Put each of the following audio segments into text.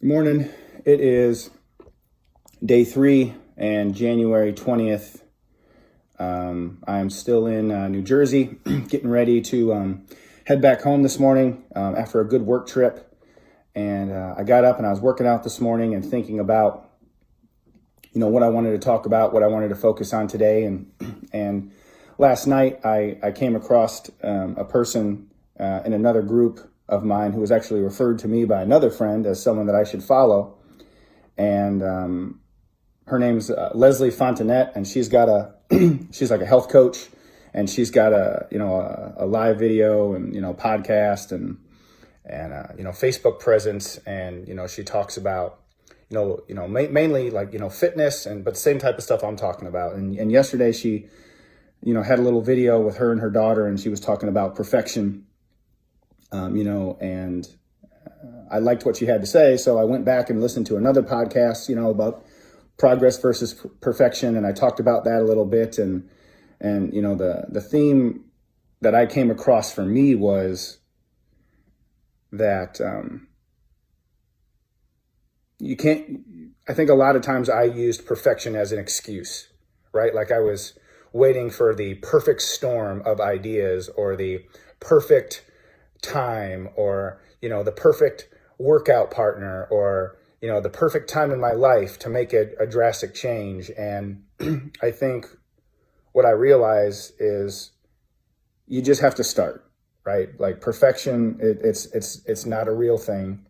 Good morning. It is day 3 and January 20th. I am still in New Jersey, getting ready to head back home this morning after a good work trip. And I got up and I was working out this morning and thinking about, what I wanted to talk about, what I wanted to focus on today. And last night I came across a person in another group of mine who was actually referred to me by another friend as someone that I should follow. And her name's Leslie Fontanette, and she's got she's like a health coach, and she's got a live video and, podcast and Facebook presence. And, she talks about, mainly like, fitness but the same type of stuff I'm talking about. And yesterday she, had a little video with her and her daughter, and she was talking about perfection. And I liked what she had to say. So I went back and listened to another podcast, about progress versus perfection. And I talked about that a little bit. And the theme that I came across for me was that I think a lot of times I used perfection as an excuse, right? Like I was waiting for the perfect storm of ideas or the perfect time or, the perfect workout partner or, the perfect time in my life to make a drastic change. And I think what I realize is you just have to start, right? Like perfection, it's not a real thing.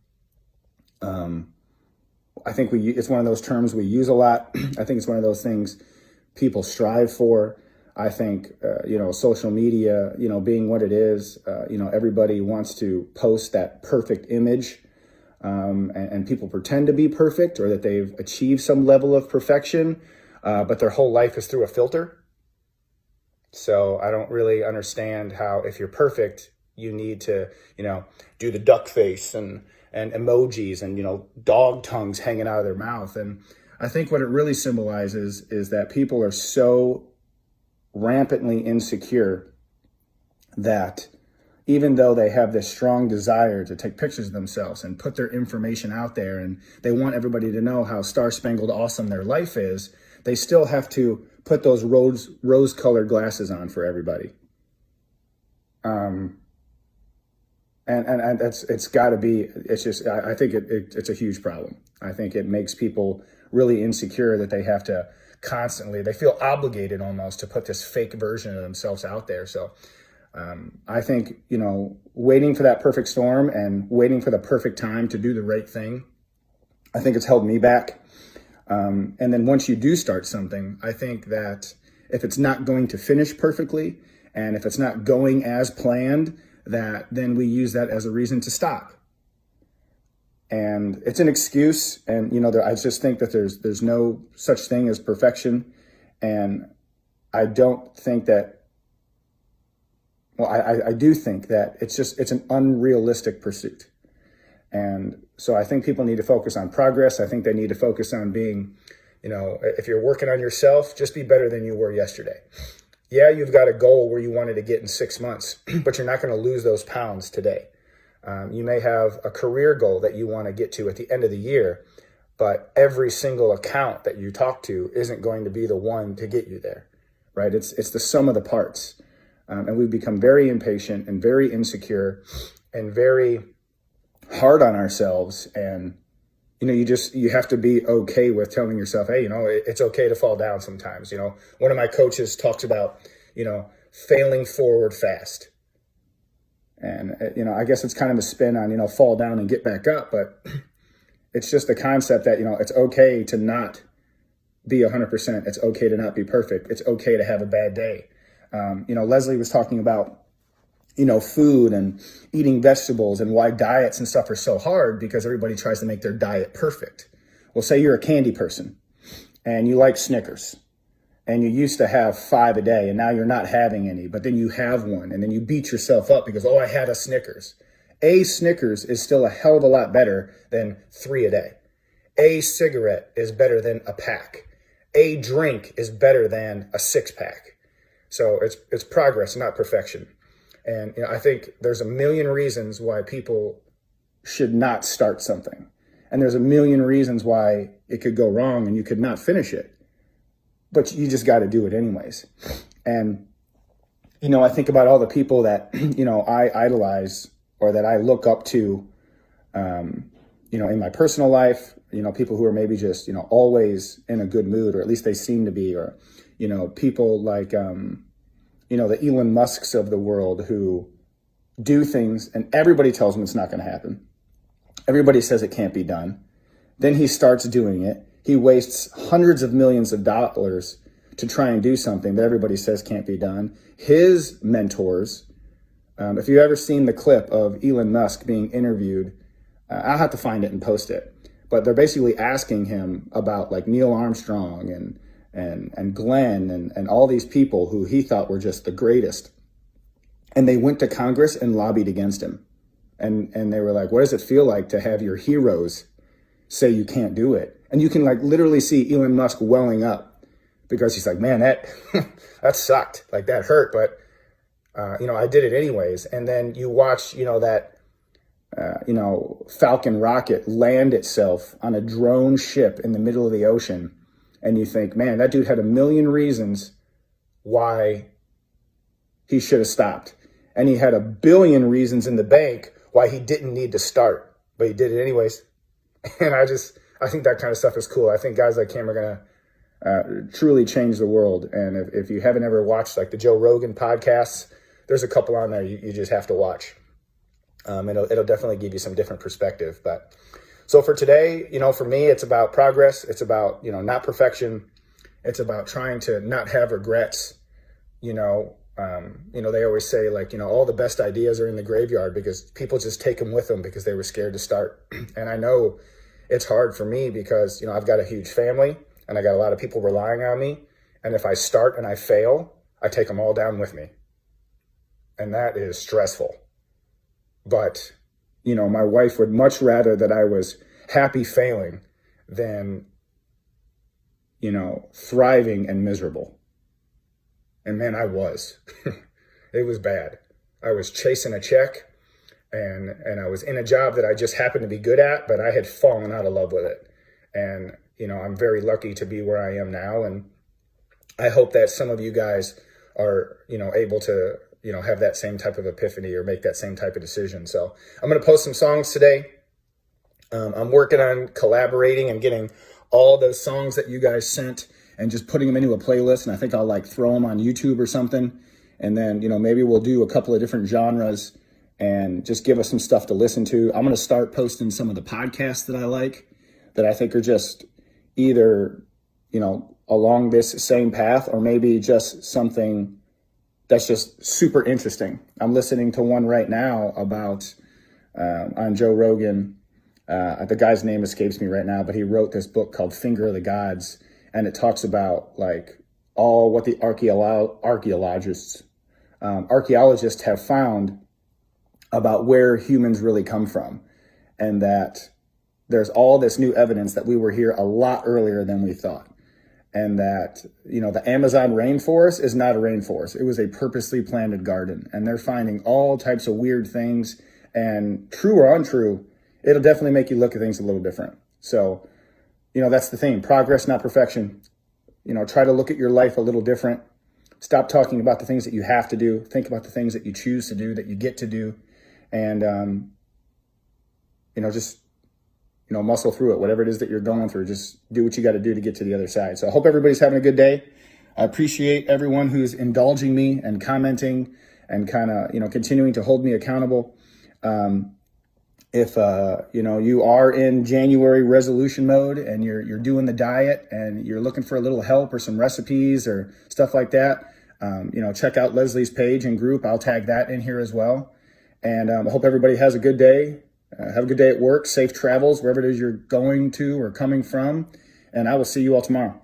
I think it's one of those terms we use a lot. I think it's one of those things people strive for. I think, social media, being what it is, everybody wants to post that perfect image, and people pretend to be perfect or that they've achieved some level of perfection, but their whole life is through a filter. So I don't really understand how, if you're perfect, you need to, do the duck face and emojis and, dog tongues hanging out of their mouth. And I think what it really symbolizes is that people are so rampantly insecure that even though they have this strong desire to take pictures of themselves and put their information out there, and they want everybody to know how star-spangled awesome their life is, they still have to put those rose-colored glasses on for everybody. And it's got to be, it's just, I think it's a huge problem. I think it makes people really insecure that they have to constantly, they feel obligated almost to put this fake version of themselves out there. So I think, waiting for that perfect storm and waiting for the perfect time to do the right thing, I think it's held me back. And then once you do start something, I think that if it's not going to finish perfectly and if it's not going as planned, that then we use that as a reason to stop. And it's an excuse. And, I just think that there's no such thing as perfection. And I don't think that, I do think that it's an unrealistic pursuit. And so I think people need to focus on progress. I think they need to focus on being, if you're working on yourself, just be better than you were yesterday. Yeah, you've got a goal where you wanted to get in 6 months, but you're not going to lose those pounds today. You may have a career goal that you want to get to at the end of the year, but every single account that you talk to isn't going to be the one to get you there, right? It's the sum of the parts. And we've become very impatient and very insecure and very hard on ourselves. And, you have to be okay with telling yourself, hey, it's okay to fall down sometimes. One of my coaches talks about, failing forward fast. And, I guess it's kind of a spin on, fall down and get back up. But it's just the concept that, it's okay to not be 100%. It's okay to not be perfect. It's okay to have a bad day. Leslie was talking about, food and eating vegetables and why diets and stuff are so hard because everybody tries to make their diet perfect. Well, say you're a candy person and you like Snickers and you used to have 5 a day and now you're not having any, but then you have one and then you beat yourself up because, I had a Snickers. A Snickers is still a hell of a lot better than 3 a day. A cigarette is better than a pack. A drink is better than a 6-pack. So it's progress, not perfection. And I think there's a million reasons why people should not start something. and there's a million reasons why it could go wrong and you could not finish it, but you just got to do it anyways. And, I think about all the people that, I idolize or that I look up to, in my personal life, people who are maybe just, always in a good mood, or at least they seem to be, or, people like, the Elon Musks of the world who do things and everybody tells him it's not going to happen. Everybody says it can't be done. Then he starts doing it. He wastes hundreds of millions of dollars to try and do something that everybody says can't be done. His mentors, if you've ever seen the clip of Elon Musk being interviewed, I'll have to find it and post it. But they're basically asking him about like Neil Armstrong and Glenn and all these people who he thought were just the greatest. And they went to Congress and lobbied against him. And they were like, what does it feel like to have your heroes say you can't do it? And you can like literally see Elon Musk welling up because he's like, man, that sucked. Like that hurt. But, I did it anyways. And then you watch, that, Falcon rocket land itself on a drone ship in the middle of the ocean. And you think, man, that dude had a million reasons why he should have stopped. And he had a billion reasons in the bank why he didn't need to start, but he did it anyways. And I think that kind of stuff is cool. I think guys like him are going to truly change the world. And if you haven't ever watched like the Joe Rogan podcasts, there's a couple on there you just have to watch. It'll definitely give you some different perspective. But so for today, for me, it's about progress. It's about, not perfection. It's about trying to not have regrets. They always say like, all the best ideas are in the graveyard because people just take them with them because they were scared to start. And I know it's hard for me because, I've got a huge family and I got a lot of people relying on me. And if I start and I fail, I take them all down with me. And that is stressful. But, my wife would much rather that I was happy failing than, thriving and miserable. And man, I was. It was bad. I was chasing a check and I was in a job that I just happened to be good at, but I had fallen out of love with it. And, I'm very lucky to be where I am now. And I hope that some of you guys are, able to, have that same type of epiphany or make that same type of decision. So I'm going to post some songs today. I'm working on collaborating and getting all those songs that you guys sent and just putting them into a playlist. And I think I'll like throw them on YouTube or something. And then, maybe we'll do a couple of different genres and just give us some stuff to listen to. I'm going to start posting some of the podcasts that I like, that I think are just either, along this same path or maybe just something that's just super interesting. I'm listening to one right now about, on Joe Rogan. The guy's name escapes me right now, but he wrote this book called Finger of the Gods. And it talks about like all what the archaeologists have found about where humans really come from. And that there's all this new evidence that we were here a lot earlier than we thought. And that, the Amazon rainforest is not a rainforest. It was a purposely planted garden. And they're finding all types of weird things. And true or untrue, it'll definitely make you look at things a little different. So, that's the thing. Progress, not perfection. Try to look at your life a little different. Stop talking about the things that you have to do. Think about the things that you choose to do, that you get to do. And, just, muscle through it. Whatever it is that you're going through, just do what you got to do to get to the other side. So I hope everybody's having a good day. I appreciate everyone who's indulging me and commenting and kind of, continuing to hold me accountable. If, you are in January resolution mode and you're doing the diet and you're looking for a little help or some recipes or stuff like that, check out Leslie's page and group. I'll tag that in here as well. And I hope everybody has a good day. Have a good day at work. Safe travels, wherever it is you're going to or coming from. And I will see you all tomorrow.